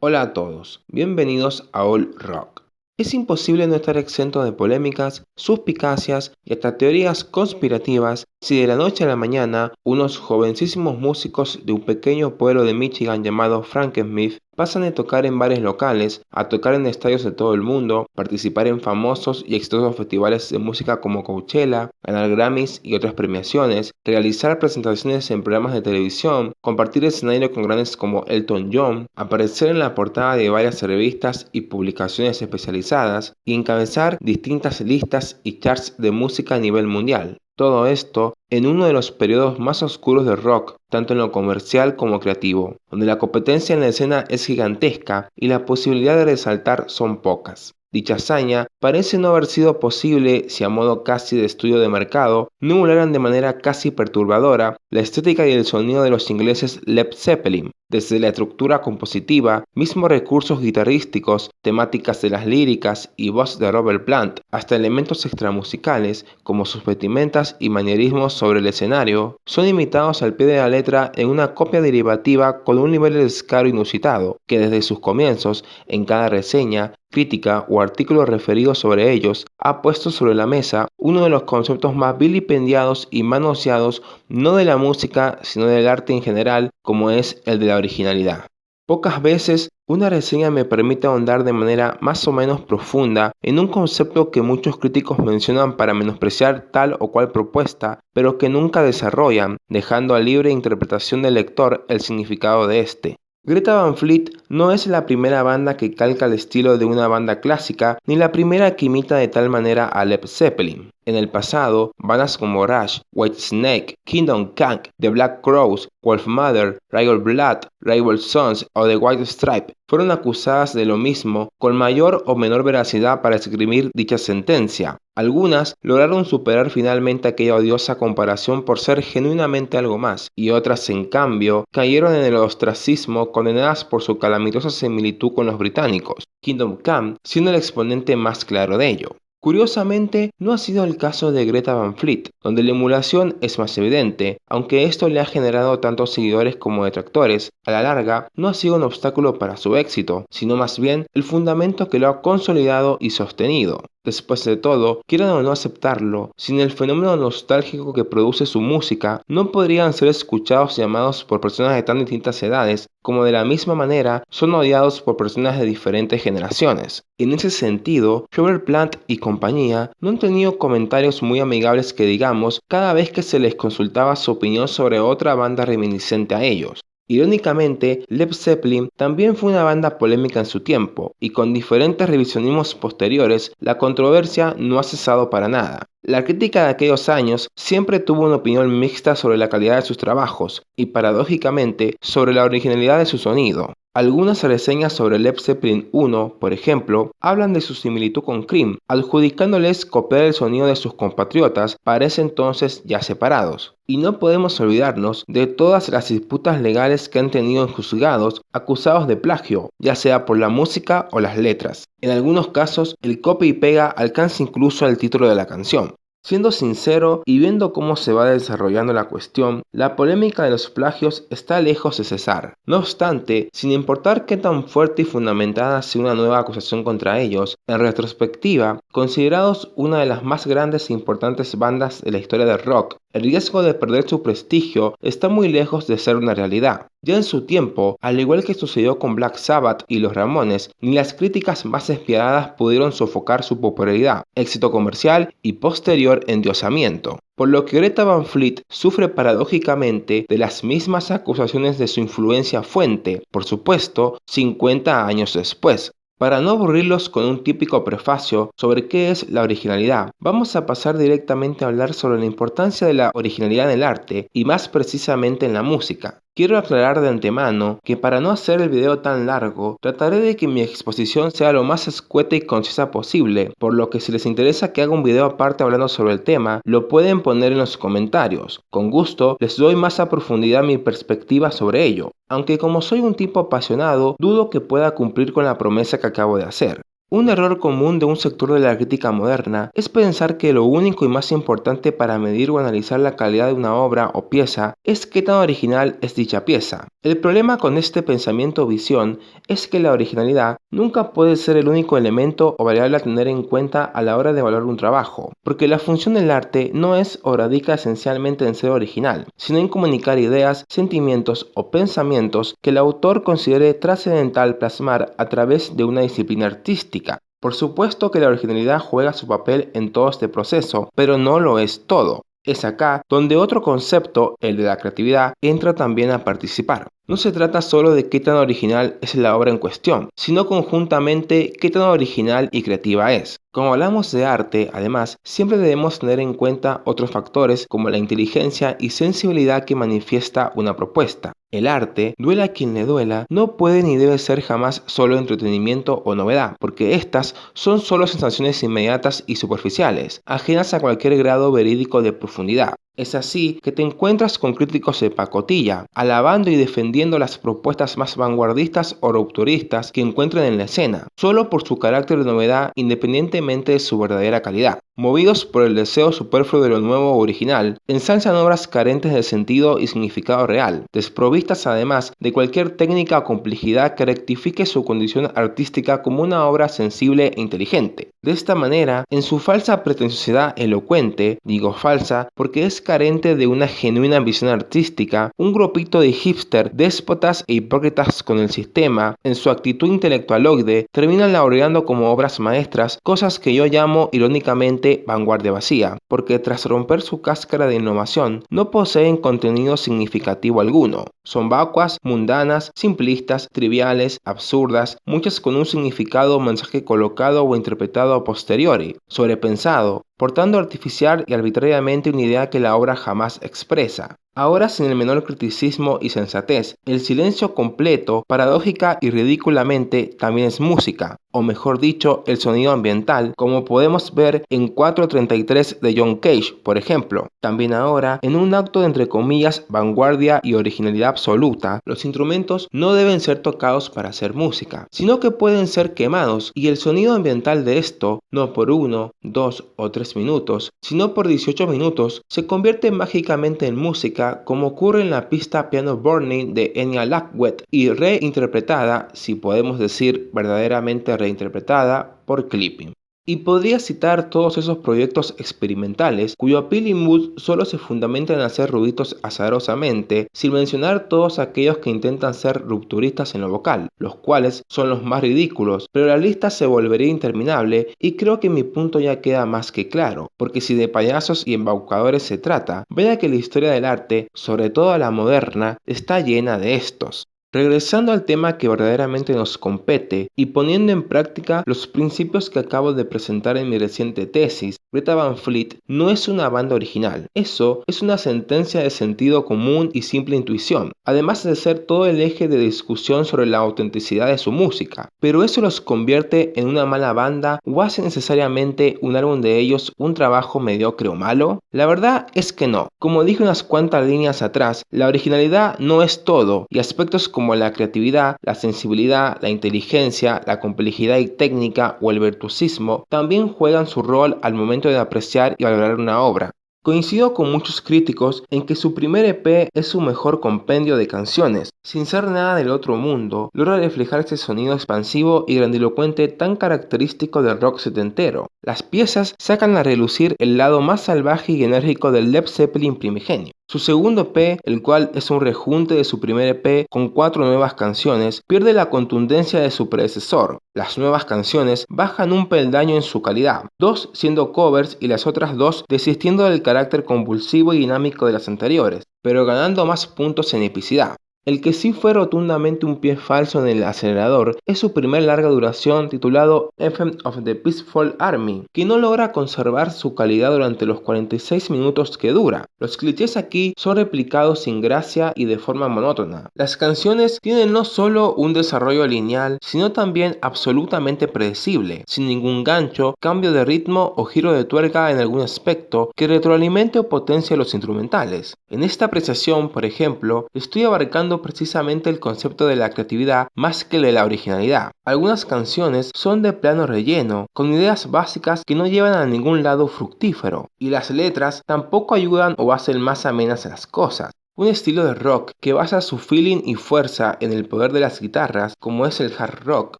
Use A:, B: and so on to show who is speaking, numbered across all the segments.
A: Hola a todos, bienvenidos a All Rock. Es imposible no estar exento de polémicas, suspicacias y hasta teorías conspirativas si de la noche a la mañana unos jovencísimos músicos de un pequeño pueblo de Michigan llamado Frankenmuth pasan de tocar en bares locales a tocar en estadios de todo el mundo, participar en famosos y exitosos festivales de música como Coachella, ganar Grammys y otras premiaciones, realizar presentaciones en programas de televisión, compartir escenario con grandes como Elton John, aparecer en la portada de varias revistas y publicaciones especializadas y encabezar distintas listas y charts de música a nivel mundial. Todo esto en uno de los periodos más oscuros del rock, tanto en lo comercial como creativo, donde la competencia en la escena es gigantesca y la posibilidad de resaltar son pocas. Dicha hazaña parece no haber sido posible si a modo casi de estudio de mercado no emularan de manera casi perturbadora la estética y el sonido de los ingleses Led Zeppelin, desde la estructura compositiva, mismos recursos guitarrísticos, temáticas de las líricas y voz de Robert Plant, hasta elementos extramusicales como sus vestimentas y manierismos sobre el escenario, son imitados al pie de la letra en una copia derivativa con un nivel de descaro inusitado, que desde sus comienzos, en cada reseña, crítica o artículo referido sobre ellos, ha puesto sobre la mesa uno de los conceptos más vilipendiados y manoseados no de la música, sino del arte en general, como es el de la originalidad. Pocas veces una reseña me permite ahondar de manera más o menos profunda en un concepto que muchos críticos mencionan para menospreciar tal o cual propuesta, pero que nunca desarrollan, dejando a libre interpretación del lector el significado de este. Greta Van Fleet no es la primera banda que calca el estilo de una banda clásica, ni la primera que imita de tal manera a Led Zeppelin. En el pasado, bandas como Rush, Whitesnake, Kingdom Come, The Black Crowes, Wolfmother, Royal Blood, Rival Sons o The White Stripe fueron acusadas de lo mismo con mayor o menor veracidad para esgrimir dicha sentencia. Algunas lograron superar finalmente aquella odiosa comparación por ser genuinamente algo más, y otras, en cambio, cayeron en el ostracismo condenadas por su calamitosa similitud con los británicos, Kingdom Come siendo el exponente más claro de ello. Curiosamente, no ha sido el caso de Greta Van Fleet, donde la emulación es más evidente, aunque esto le ha generado tantos seguidores como detractores. A la larga, no ha sido un obstáculo para su éxito, sino más bien el fundamento que lo ha consolidado y sostenido. Después de todo, quieran o no aceptarlo, sin el fenómeno nostálgico que produce su música, no podrían ser escuchados y amados por personas de tan distintas edades, como de la misma manera son odiados por personas de diferentes generaciones. En ese sentido, Robert Plant y compañía no han tenido comentarios muy amigables que digamos cada vez que se les consultaba su opinión sobre otra banda reminiscente a ellos. Irónicamente, Led Zeppelin también fue una banda polémica en su tiempo, y con diferentes revisionismos posteriores, la controversia no ha cesado para nada. La crítica de aquellos años siempre tuvo una opinión mixta sobre la calidad de sus trabajos, y paradójicamente, sobre la originalidad de su sonido. Algunas reseñas sobre Led Zeppelin 1, por ejemplo, hablan de su similitud con Cream, adjudicándoles copiar el sonido de sus compatriotas para ese entonces ya separados. Y no podemos olvidarnos de todas las disputas legales que han tenido en juzgados acusados de plagio, ya sea por la música o las letras. En algunos casos, el copia y pega alcanza incluso el título de la canción. Siendo sincero y viendo cómo se va desarrollando la cuestión, la polémica de los plagios está lejos de cesar. No obstante, sin importar qué tan fuerte y fundamentada sea una nueva acusación contra ellos, en retrospectiva, considerados una de las más grandes e importantes bandas de la historia del rock, el riesgo de perder su prestigio está muy lejos de ser una realidad. Ya en su tiempo, al igual que sucedió con Black Sabbath y los Ramones, ni las críticas más despiadadas pudieron sofocar su popularidad, éxito comercial y posterior endiosamiento. Por lo que Greta Van Fleet sufre paradójicamente de las mismas acusaciones de su influencia fuente, por supuesto, 50 años después. Para no aburrirlos con un típico prefacio sobre qué es la originalidad, vamos a pasar directamente a hablar sobre la importancia de la originalidad en el arte y más precisamente en la música. Quiero aclarar de antemano que para no hacer el video tan largo, trataré de que mi exposición sea lo más escueta y concisa posible, por lo que si les interesa que haga un video aparte hablando sobre el tema, lo pueden poner en los comentarios. Con gusto, les doy más a profundidad mi perspectiva sobre ello, aunque como soy un tipo apasionado, dudo que pueda cumplir con la promesa que acabo de hacer. Un error común de un sector de la crítica moderna es pensar que lo único y más importante para medir o analizar la calidad de una obra o pieza es qué tan original es dicha pieza. El problema con este pensamiento o visión es que la originalidad nunca puede ser el único elemento o variable a tener en cuenta a la hora de valorar un trabajo, porque la función del arte no es o radica esencialmente en ser original, sino en comunicar ideas, sentimientos o pensamientos que el autor considere trascendental plasmar a través de una disciplina artística. Por supuesto que la originalidad juega su papel en todo este proceso, pero no lo es todo. Es acá donde otro concepto, el de la creatividad, entra también a participar. No se trata solo de qué tan original es la obra en cuestión, sino conjuntamente qué tan original y creativa es. Como hablamos de arte, además, siempre debemos tener en cuenta otros factores como la inteligencia y sensibilidad que manifiesta una propuesta. El arte, duela a quien le duela, no puede ni debe ser jamás solo entretenimiento o novedad, porque estas son solo sensaciones inmediatas y superficiales, ajenas a cualquier grado verídico de profundidad. Es así que te encuentras con críticos de pacotilla, alabando y defendiendo las propuestas más vanguardistas o rupturistas que encuentren en la escena, solo por su carácter de novedad independientemente de su verdadera calidad. Movidos por el deseo superfluo de lo nuevo o original, ensalzan obras carentes de sentido y significado real, desprovistas además de cualquier técnica o complejidad que rectifique su condición artística como una obra sensible e inteligente. De esta manera, en su falsa pretenciosidad elocuente, digo falsa porque es carente de una genuina visión artística, un grupito de hipster déspotas e hipócritas con el sistema, en su actitud intelectualoide, terminan laureando como obras maestras cosas que yo llamo irónicamente vanguardia vacía, porque tras romper su cáscara de innovación, no poseen contenido significativo alguno. Son vacuas, mundanas, simplistas, triviales, absurdas, muchas con un significado o mensaje colocado o interpretado a posteriori, sobrepensado, portando artificial y arbitrariamente una idea que la obra jamás expresa. Ahora sin el menor criticismo y sensatez, el silencio completo, paradójica y ridículamente, también es música, o mejor dicho, el sonido ambiental, como podemos ver en 433 de John Cage, por ejemplo. También ahora, en un acto de entre comillas vanguardia y originalidad absoluta, los instrumentos no deben ser tocados para hacer música, sino que pueden ser quemados, y el sonido ambiental de esto, no por 1, 2 o 3 minutos, sino por 18 minutos, se convierte mágicamente en música, como ocurre en la pista Piano Burning de Enya Lakwiet y reinterpretada, si podemos decir verdaderamente reinterpretada, por Clipping. Y podría citar todos esos proyectos experimentales cuyo appeal y mood solo se fundamenta en hacer ruiditos azarosamente, sin mencionar todos aquellos que intentan ser rupturistas en lo vocal, los cuales son los más ridículos, pero la lista se volvería interminable y creo que mi punto ya queda más que claro, porque si de payasos y embaucadores se trata, vea que la historia del arte, sobre todo la moderna, está llena de estos. Regresando al tema que verdaderamente nos compete y poniendo en práctica los principios que acabo de presentar en mi reciente tesis, Greta Van Fleet no es una banda original. Eso es una sentencia de sentido común y simple intuición, además de ser todo el eje de discusión sobre la autenticidad de su música. Pero eso los convierte en una mala banda o hace necesariamente un álbum de ellos un trabajo mediocre o malo. La verdad es que no. Como dije unas cuantas líneas atrás, la originalidad no es todo y aspectos como la creatividad, la sensibilidad, la inteligencia, la complejidad y técnica o el virtuosismo también juegan su rol al momento de apreciar y valorar una obra. Coincido con muchos críticos en que su primer EP es su mejor compendio de canciones. Sin ser nada del otro mundo, logra reflejar ese sonido expansivo y grandilocuente tan característico del rock setentero. Las piezas sacan a relucir el lado más salvaje y enérgico del Led Zeppelin primigenio. Su segundo EP, el cual es un rejunte de su primer EP con 4 nuevas canciones, pierde la contundencia de su predecesor. Las nuevas canciones bajan un peldaño en su calidad, 2 siendo covers y las otras 2 desistiendo del carácter convulsivo y dinámico de las anteriores, pero ganando más puntos en epicidad. El que sí fue rotundamente un pie falso en el acelerador es su primer larga duración titulado Anthem of the Peaceful Army, que no logra conservar su calidad durante los 46 minutos que dura. Los clichés aquí son replicados sin gracia y de forma monótona. Las canciones tienen no solo un desarrollo lineal, sino también absolutamente predecible, sin ningún gancho, cambio de ritmo o giro de tuerca en algún aspecto que retroalimente o potencie los instrumentales. En esta apreciación, por ejemplo, estoy abarcando defendiendo precisamente el concepto de la creatividad más que de la originalidad. Algunas canciones son de plano relleno, con ideas básicas que no llevan a ningún lado fructífero, y las letras tampoco ayudan o hacen más amenas las cosas. Un estilo de rock que basa su feeling y fuerza en el poder de las guitarras, como es el hard rock,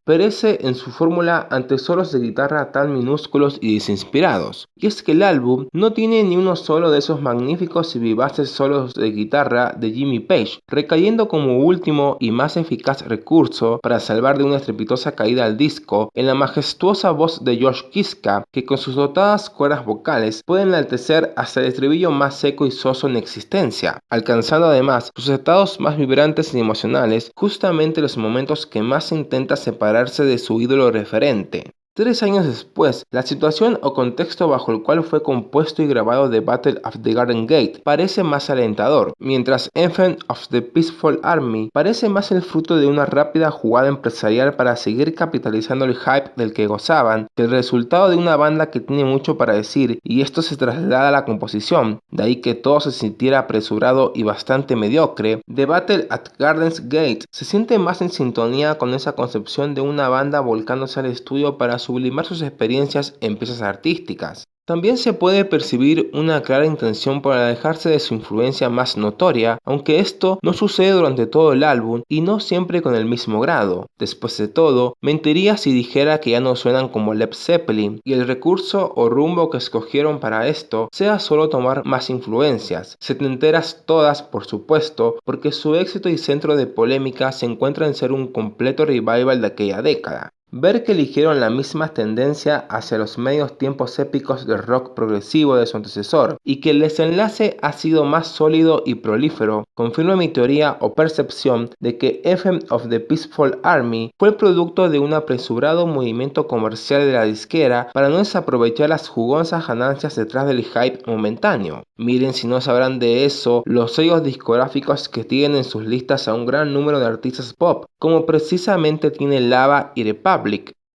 A: perece en su fórmula ante solos de guitarra tan minúsculos y desinspirados. Y es que el álbum no tiene ni uno solo de esos magníficos y vivaces solos de guitarra de Jimmy Page, recayendo como último y más eficaz recurso para salvar de una estrepitosa caída al disco en la majestuosa voz de Josh Kiska, que con sus dotadas cuerdas vocales pueden enaltecer hasta el estribillo más seco y soso en existencia, alcanzando además sus estados más vibrantes y emocionales justamente los momentos que más intenta separarse de su ídolo referente. 3 años después, la situación o contexto bajo el cual fue compuesto y grabado The Battle of the Garden Gate parece más alentador, mientras Anthem of the Peaceful Army parece más el fruto de una rápida jugada empresarial para seguir capitalizando el hype del que gozaban, que el resultado de una banda que tiene mucho para decir, y esto se traslada a la composición, de ahí que todo se sintiera apresurado y bastante mediocre. The Battle at Garden's Gate se siente más en sintonía con esa concepción de una banda volcándose al estudio para sublimar sus experiencias en piezas artísticas. También se puede percibir una clara intención por alejarse de su influencia más notoria, aunque esto no sucede durante todo el álbum y no siempre con el mismo grado. Después de todo, mentiría si dijera que ya no suenan como Led Zeppelin, y el recurso o rumbo que escogieron para esto sea solo tomar más influencias, setenteras todas por supuesto, porque su éxito y centro de polémica se encuentra en ser un completo revival de aquella década. Ver que eligieron la misma tendencia hacia los medios tiempos épicos del rock progresivo de su antecesor y que el desenlace ha sido más sólido y prolífero confirma mi teoría o percepción de que Anthem of the Peaceful Army fue el producto de un apresurado movimiento comercial de la disquera para no desaprovechar las jugosas ganancias detrás del hype momentáneo. Miren si no sabrán de eso los sellos discográficos que tienen en sus listas a un gran número de artistas pop, como precisamente tiene Lava y Republic.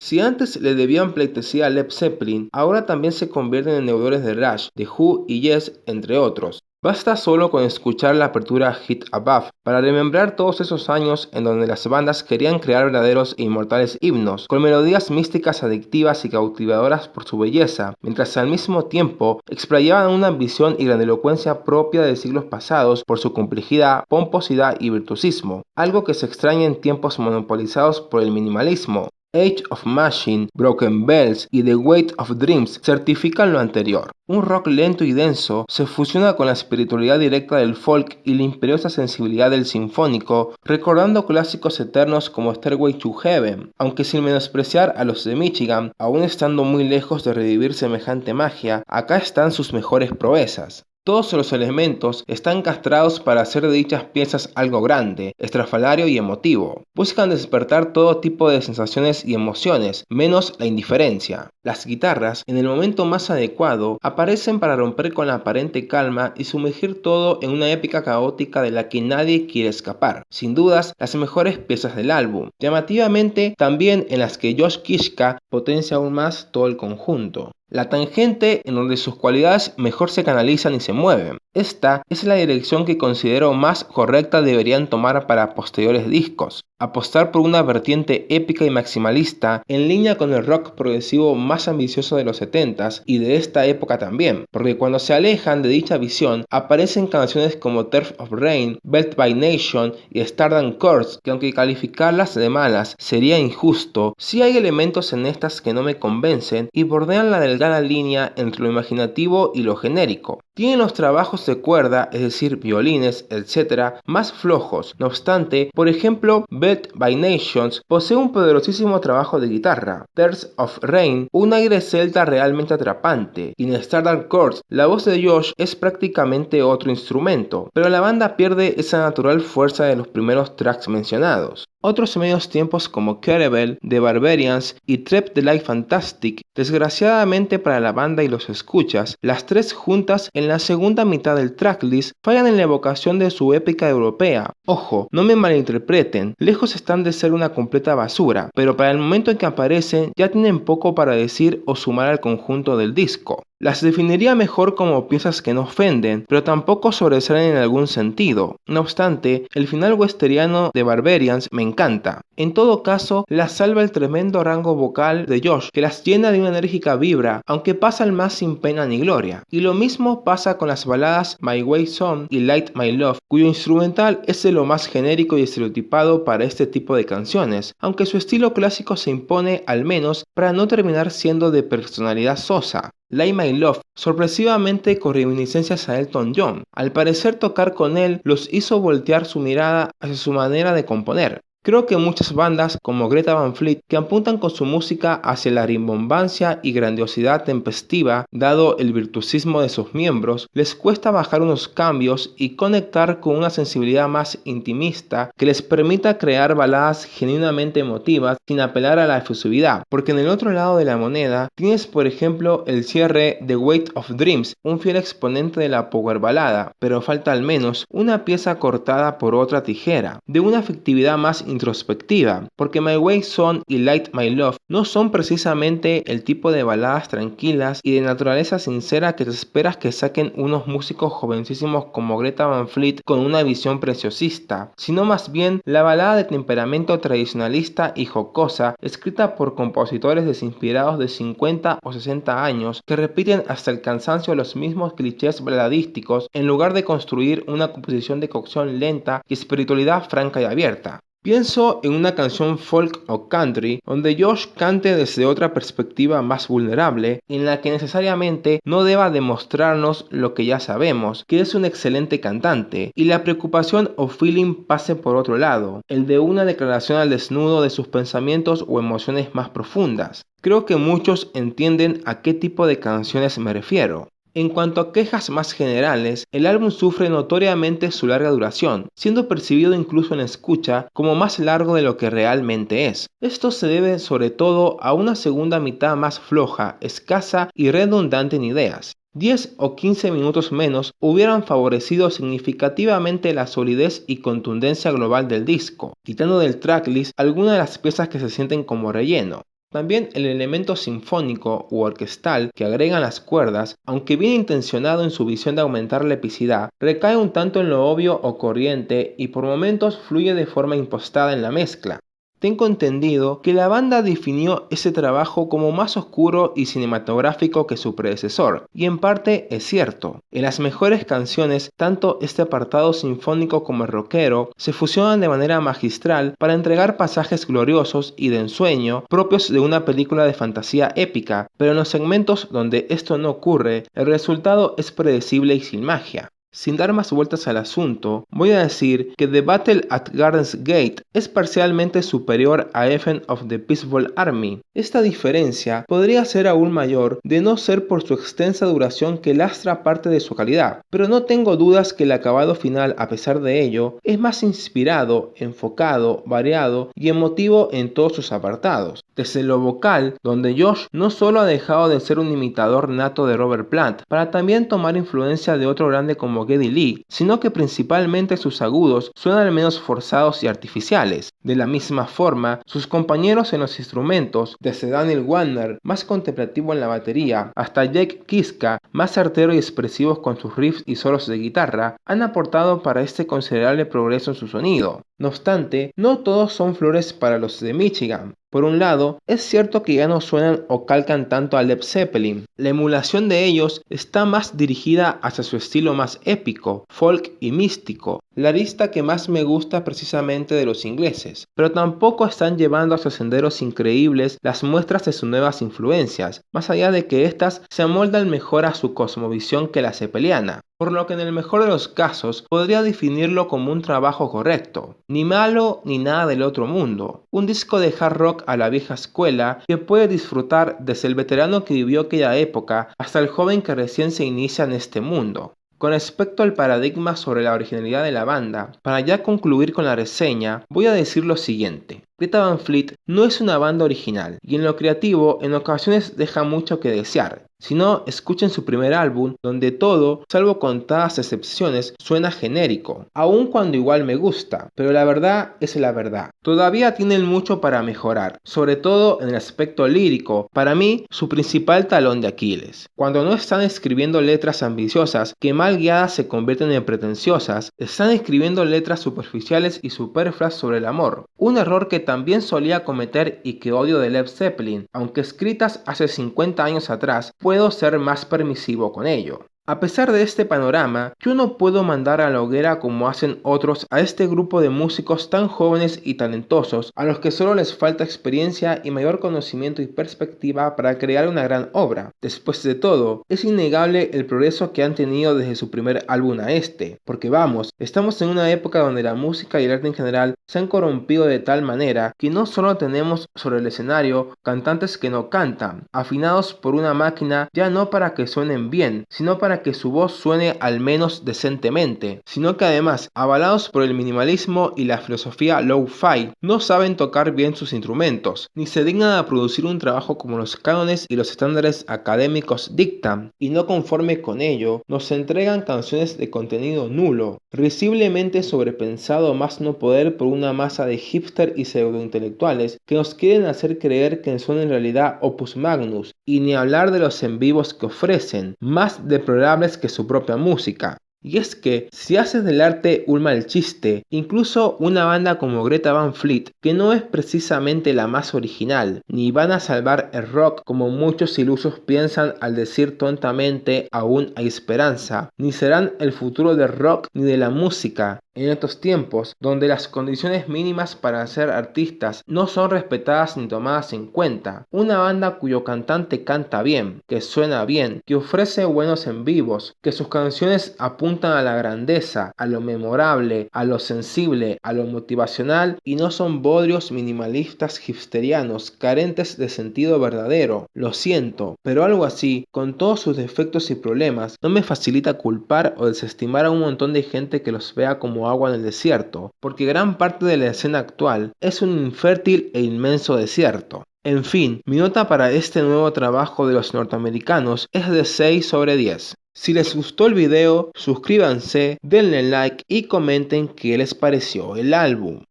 A: Si antes le debían pleitesía a Led Zeppelin, ahora también se convierten en deudores de Rush, The Who y Yes, entre otros. Basta solo con escuchar la apertura Hit Above para remembrar todos esos años en donde las bandas querían crear verdaderos e inmortales himnos, con melodías místicas adictivas y cautivadoras por su belleza, mientras al mismo tiempo explayaban una ambición y grandilocuencia propia de siglos pasados por su complejidad, pomposidad y virtuosismo, algo que se extraña en tiempos monopolizados por el minimalismo. Age of Machine, Broken Bells y The Weight of Dreams certifican lo anterior. Un rock lento y denso se fusiona con la espiritualidad directa del folk y la imperiosa sensibilidad del sinfónico, recordando clásicos eternos como Stairway to Heaven, aunque sin menospreciar a los de Michigan, aún estando muy lejos de revivir semejante magia, acá están sus mejores proezas. Todos los elementos están castrados para hacer de dichas piezas algo grande, estrafalario y emotivo. Buscan despertar todo tipo de sensaciones y emociones, menos la indiferencia. Las guitarras, en el momento más adecuado, aparecen para romper con la aparente calma y sumergir todo en una épica caótica de la que nadie quiere escapar. Sin dudas, las mejores piezas del álbum. Llamativamente, también en las que Josh Kiska potencia aún más todo el conjunto. La tangente en donde sus cualidades mejor se canalizan y se mueven. Esta es la dirección que considero más correcta deberían tomar para posteriores discos. Apostar por una vertiente épica y maximalista en línea con el rock progresivo más ambicioso de los 70s y de esta época también, porque cuando se alejan de dicha visión aparecen canciones como Turf of Rain, Built by Nation y Stardust Chords, que aunque calificarlas de malas sería injusto, sí hay elementos en estas que no me convencen y bordean la delgada línea entre lo imaginativo y lo genérico. Tienen los trabajos de cuerda, es decir, violines, etc., más flojos. No obstante, por ejemplo, Built by Nations posee un poderosísimo trabajo de guitarra. Tears of Rain, un aire celta realmente atrapante. Y en Stardust Chords, la voz de Josh es prácticamente otro instrumento, pero la banda pierde esa natural fuerza de los primeros tracks mencionados. Otros medios tiempos como Kerebel, The Barbarians y Trap the Life Fantastic, desgraciadamente para la banda y los escuchas, las tres juntas en la segunda mitad del tracklist fallan en la evocación de su épica europea. Ojo, no me malinterpreten, lejos están de ser una completa basura, pero para el momento en que aparecen ya tienen poco para decir o sumar al conjunto del disco. Las definiría mejor como piezas que no ofenden, pero tampoco sobresalen en algún sentido. No obstante, el final westeriano de Barbarians me encanta. En todo caso, las salva el tremendo rango vocal de Josh, que las llena de una enérgica vibra, aunque pasan más sin pena ni gloria. Y lo mismo pasa con las baladas My Way Song y Light My Love, cuyo instrumental es de lo más genérico y estereotipado para este tipo de canciones, aunque su estilo clásico se impone al menos para no terminar siendo de personalidad sosa. Light My Love, sorpresivamente con reminiscencias a Elton John. Al parecer tocar con él los hizo voltear su mirada hacia su manera de componer. Creo que muchas bandas, como Greta Van Fleet, que apuntan con su música hacia la rimbombancia y grandiosidad tempestiva, dado el virtuosismo de sus miembros, les cuesta bajar unos cambios y conectar con una sensibilidad más intimista que les permita crear baladas genuinamente emotivas sin apelar a la efusividad, porque en el otro lado de la moneda tienes por ejemplo el cierre de Weight of Dreams, un fiel exponente de la power balada, pero falta al menos una pieza cortada por otra tijera, de una afectividad más introspectiva, porque My Way Song y Light My Love no son precisamente el tipo de baladas tranquilas y de naturaleza sincera que te esperas que saquen unos músicos jovencísimos como Greta Van Fleet con una visión preciosista, sino más bien la balada de temperamento tradicionalista y jocosa escrita por compositores desinspirados de 50 o 60 años que repiten hasta el cansancio los mismos clichés baladísticos en lugar de construir una composición de cocción lenta y espiritualidad franca y abierta. Pienso en una canción folk o country donde Josh cante desde otra perspectiva más vulnerable, en la que necesariamente no deba demostrarnos lo que ya sabemos, que es un excelente cantante, y la preocupación o feeling pase por otro lado, el de una declaración al desnudo de sus pensamientos o emociones más profundas. Creo que muchos entienden a qué tipo de canciones me refiero. En cuanto a quejas más generales, el álbum sufre notoriamente su larga duración, siendo percibido incluso en escucha como más largo de lo que realmente es. Esto se debe sobre todo a una segunda mitad más floja, escasa y redundante en ideas. 10 o 15 minutos menos hubieran favorecido significativamente la solidez y contundencia global del disco, quitando del tracklist algunas de las piezas que se sienten como relleno. También el elemento sinfónico u orquestal que agregan las cuerdas, aunque bien intencionado en su visión de aumentar la epicidad, recae un tanto en lo obvio o corriente y por momentos fluye de forma impostada en la mezcla. Tengo entendido que la banda definió ese trabajo como más oscuro y cinematográfico que su predecesor, y en parte es cierto. En las mejores canciones, tanto este apartado sinfónico como el rockero se fusionan de manera magistral para entregar pasajes gloriosos y de ensueño propios de una película de fantasía épica, pero en los segmentos donde esto no ocurre, el resultado es predecible y sin magia. Sin dar más vueltas al asunto, voy a decir que The Battle at Gardens Gate es parcialmente superior a Heaven of the Peaceful Army. Esta diferencia podría ser aún mayor de no ser por su extensa duración que lastra parte de su calidad, pero no tengo dudas que el acabado final, a pesar de ello, es más inspirado, enfocado, variado y emotivo en todos sus apartados. Desde lo vocal, donde Josh no solo ha dejado de ser un imitador nato de Robert Plant, para también tomar influencia de otro grande como Geddy Lee, sino que principalmente sus agudos suenan al menos forzados y artificiales. De la misma forma, sus compañeros en los instrumentos, desde Daniel Warner, más contemplativo en la batería, hasta Jake Kiska, más certero y expresivos con sus riffs y solos de guitarra, han aportado para este considerable progreso en su sonido. No obstante, no todos son flores para los de Michigan. Por un lado, es cierto que ya no suenan o calcan tanto a Led Zeppelin. La emulación de ellos está más dirigida hacia su estilo más épico, folk y místico, la lista que más me gusta precisamente de los ingleses, pero tampoco están llevando hacia senderos increíbles las muestras de sus nuevas influencias, más allá de que éstas se amoldan mejor a su cosmovisión que la zeppeliana. Por lo que en el mejor de los casos podría definirlo como un trabajo correcto, ni malo ni nada del otro mundo, un disco de hard rock a la vieja escuela que puede disfrutar desde el veterano que vivió aquella época hasta el joven que recién se inicia en este mundo. Con respecto al paradigma sobre la originalidad de la banda, para ya concluir con la reseña, voy a decir lo siguiente. Greta Van Fleet no es una banda original y en lo creativo en ocasiones deja mucho que desear. Si no, escuchen su primer álbum, donde todo, salvo contadas excepciones, suena genérico, aun cuando igual me gusta, pero la verdad es la verdad. Todavía tienen mucho para mejorar, sobre todo en el aspecto lírico, para mí su principal talón de Aquiles. Cuando no están escribiendo letras ambiciosas que mal guiadas se convierten en pretenciosas, están escribiendo letras superficiales y superfluas sobre el amor, un error que también solía cometer y que odio de Led Zeppelin, aunque escritas hace 50 años atrás, puedo ser más permisivo con ello. A pesar de este panorama, yo no puedo mandar a la hoguera como hacen otros a este grupo de músicos tan jóvenes y talentosos, a los que solo les falta experiencia y mayor conocimiento y perspectiva para crear una gran obra. Después de todo, es innegable el progreso que han tenido desde su primer álbum a este, porque vamos, estamos en una época donde la música y el arte en general se han corrompido de tal manera que no solo tenemos sobre el escenario cantantes que no cantan, afinados por una máquina ya no para que suenen bien, sino para que su voz suene al menos decentemente, sino que además, avalados por el minimalismo y la filosofía low-fi, no saben tocar bien sus instrumentos, ni se dignan a producir un trabajo como los cánones y los estándares académicos dictan, y no conforme con ello, nos entregan canciones de contenido nulo, risiblemente sobrepensado más no poder por una masa de hipster y pseudointelectuales que nos quieren hacer creer que son en realidad opus magnus, y ni hablar de los en vivos que ofrecen, más deplorables que su propia música. Y es que, si haces del arte un mal chiste, incluso una banda como Greta Van Fleet, que no es precisamente la más original, ni van a salvar el rock como muchos ilusos piensan al decir tontamente aún hay esperanza, ni serán el futuro del rock ni de la música, en estos tiempos, donde las condiciones mínimas para ser artistas no son respetadas ni tomadas en cuenta. Una banda cuyo cantante canta bien, que suena bien, que ofrece buenos en vivos, que sus canciones apuntan a la grandeza, a lo memorable, a lo sensible, a lo motivacional y no son bodrios minimalistas hipsterianos carentes de sentido verdadero. Lo siento, pero algo así, con todos sus defectos y problemas, no me facilita culpar o desestimar a un montón de gente que los vea como agua en el desierto, porque gran parte de la escena actual es un infértil e inmenso desierto. En fin, mi nota para este nuevo trabajo de los norteamericanos es de 6 sobre 10. Si les gustó el video, suscríbanse, denle like y comenten qué les pareció el álbum.